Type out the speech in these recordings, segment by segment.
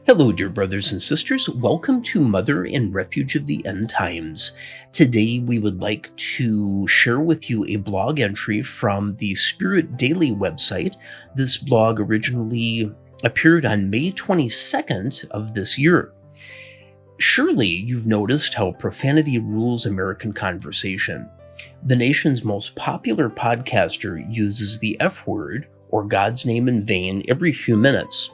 Hello, dear brothers and sisters. Welcome to Mother and Refuge of the End Times. Today, we would like to share with you a blog entry from the Spirit Daily website. This blog originally appeared on May 22nd of this year. Surely you've noticed how profanity rules American conversation. The nation's most popular podcaster uses the F word, or God's name in vain, every few minutes.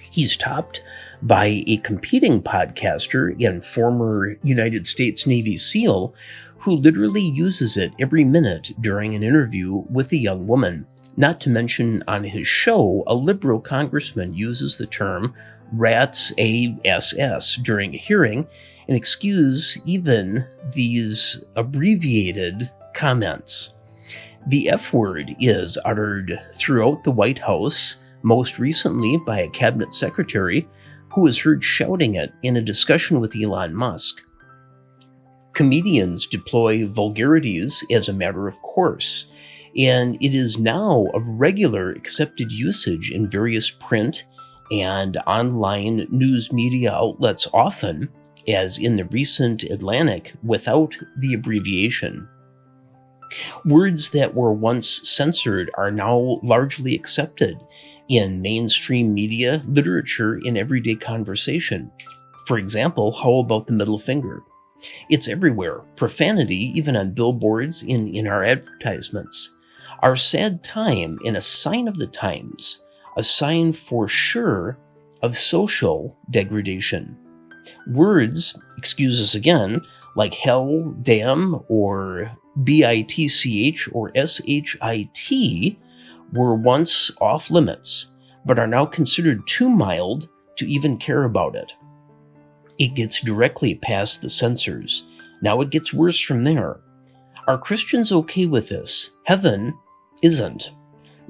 He's topped by a competing podcaster and former United States Navy SEAL who literally uses it every minute during an interview with a young woman. Not to mention, on his show, a liberal congressman uses the term "rats ass" during a hearing and excuse even these abbreviated comments. The F word is uttered throughout the White House, most recently by a cabinet secretary who was heard shouting it in a discussion with Elon Musk. Comedians deploy vulgarities as a matter of course, and it is now of regular accepted usage in various print and online news media outlets, often, as in the recent Atlantic, without the abbreviation. Words that were once censored are now largely accepted in mainstream media, literature, and everyday conversation. For example, how about the middle finger? It's everywhere. Profanity, even on billboards, in our advertisements. Our sad time, and a sign of the times, a sign for sure of social degradation. Words, excuse us again, like hell, damn, or bitch or shit were once off limits, but are now considered too mild to even care about it. It gets directly past the censors. Now it gets worse from there. Are Christians okay with this? Heaven isn't.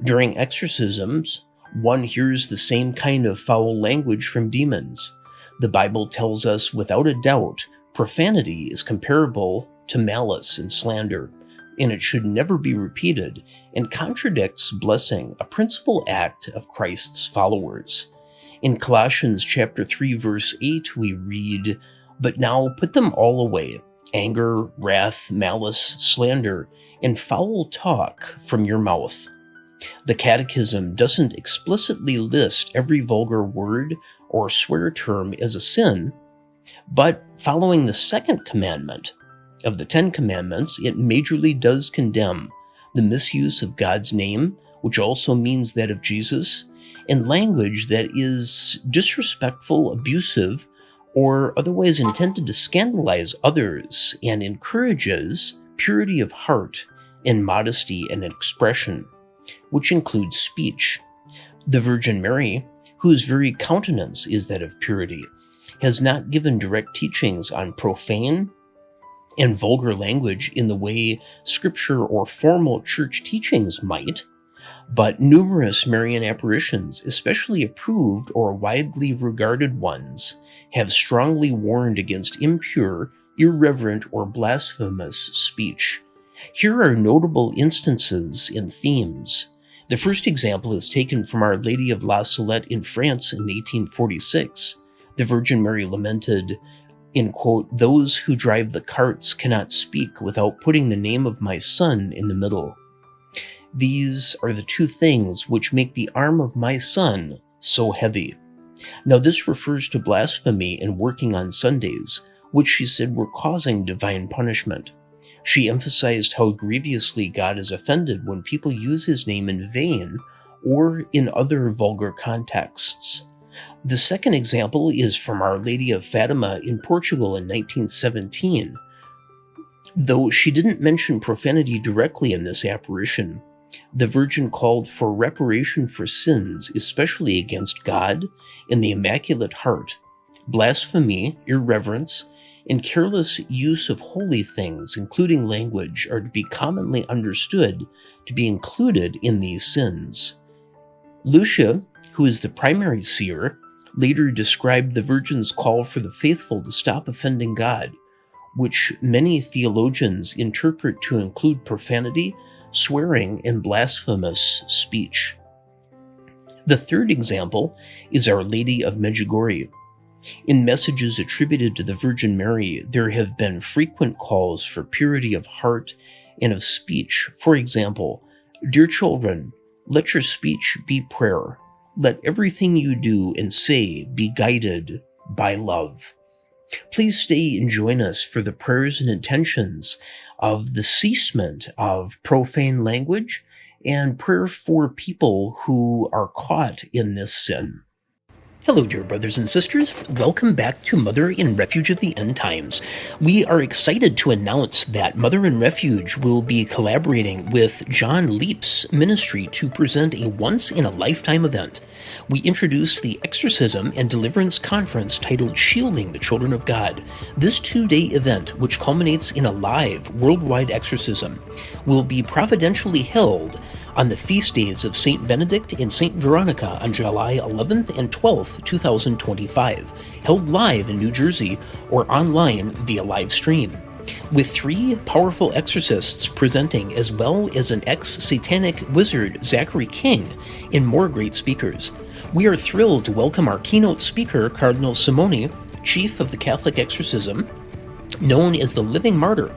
During exorcisms, one hears the same kind of foul language from demons. The Bible tells us without a doubt profanity is comparable to malice and slander, and it should never be repeated, and contradicts blessing, a principal act of Christ's followers. In Colossians chapter 3, verse 8, we read, "But now put them all away, anger, wrath, malice, slander, and foul talk from your mouth." The Catechism doesn't explicitly list every vulgar word or swear term as a sin, but following the second commandment of the 10 Commandments, it majorly does condemn the misuse of God's name, which also means that of Jesus, and language that is disrespectful, abusive, or otherwise intended to scandalize others, and encourages purity of heart and modesty and expression, which includes speech. The Virgin Mary, whose very countenance is that of purity, has not given direct teachings on profane and vulgar language in the way scripture or formal church teachings might, but numerous Marian apparitions, especially approved or widely regarded ones, have strongly warned against impure, irreverent, or blasphemous speech. Here are notable instances and themes. The first example is taken from Our Lady of La Salette in France in 1846. The Virgin Mary lamented, in quote, "Those who drive the carts cannot speak without putting the name of my son in the middle. These are the two things which make the arm of my son so heavy." Now this refers to blasphemy and working on Sundays, which she said were causing divine punishment. She emphasized how grievously God is offended when people use his name in vain or in other vulgar contexts. The second example is from Our Lady of Fatima in Portugal in 1917. Though she didn't mention profanity directly in this apparition, the Virgin called for reparation for sins, especially against God and the Immaculate Heart. Blasphemy, irreverence, and careless use of holy things, including language, are to be commonly understood to be included in these sins. Lucia, who is the primary seer, later described the Virgin's call for the faithful to stop offending God, which many theologians interpret to include profanity, swearing, and blasphemous speech. The third example is Our Lady of Medjugorje. In messages attributed to the Virgin Mary, there have been frequent calls for purity of heart and of speech. For example, "Dear children, let your speech be prayer. Let everything you do and say be guided by love." Please stay and join us for the prayers and intentions of the ceasement of profane language and prayer for people who are caught in this sin. Hello, dear brothers and sisters. Welcome back to Mother in Refuge of the End Times. We are excited to announce that Mother in Refuge will be collaborating with John Leap's ministry to present a once-in-a-lifetime event. We introduce the Exorcism and Deliverance Conference titled Shielding the Children of God. This 2-day event, which culminates in a live worldwide exorcism, will be providentially held on the feast days of St. Benedict and St. Veronica on July 11th and 12th, 2025, held live in New Jersey or online via live stream, with 3 powerful exorcists presenting, as well as an ex-satanic wizard, Zachary King, and more great speakers. We are thrilled to welcome our keynote speaker, Cardinal Simoni, Chief of the Catholic Exorcism, known as the Living Martyr.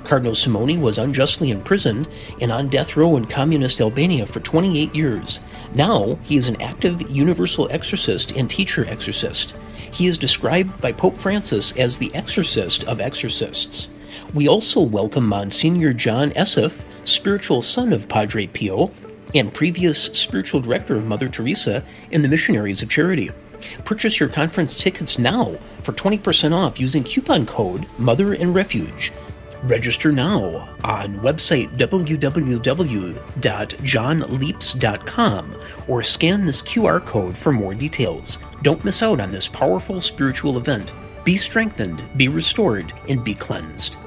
Cardinal Simoni was unjustly imprisoned and on death row in communist Albania for 28 years. Now, he is an active universal exorcist and teacher exorcist. He is described by Pope Francis as the exorcist of exorcists. We also welcome Monsignor John Esseff, spiritual son of Padre Pio, and previous spiritual director of Mother Teresa and the Missionaries of Charity. Purchase your conference tickets now for 20% off using coupon code Mother in Refuge. Register now on website www.johnleaps.com or scan this QR code for more details. Don't miss out on this powerful spiritual event. Be strengthened, be restored, and be cleansed.